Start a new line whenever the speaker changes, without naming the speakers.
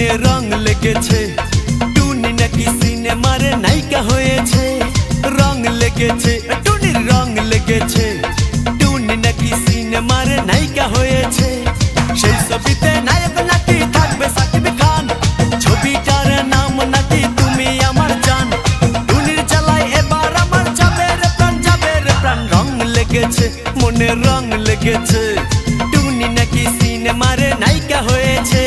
মনে রং লেগেছে টুনি নাকি সিনেমার নায়িকা হয়েছে রং লেগেছে টুনির রং লেগেছে টুনি নাকি সিনেমার নায়িকা হয়েছে সেই ছবিতে নায়ক নাকি থাকবে সাকিব খান ছবিটার নাম নাকি তুমি আমার জান টুনির জ্বালায় এবার আমার যাবে রে প্রাণ রং লেগেছে মনে রং লেগেছে টুনি নাকি সিনেমার নায়িকা হয়েছে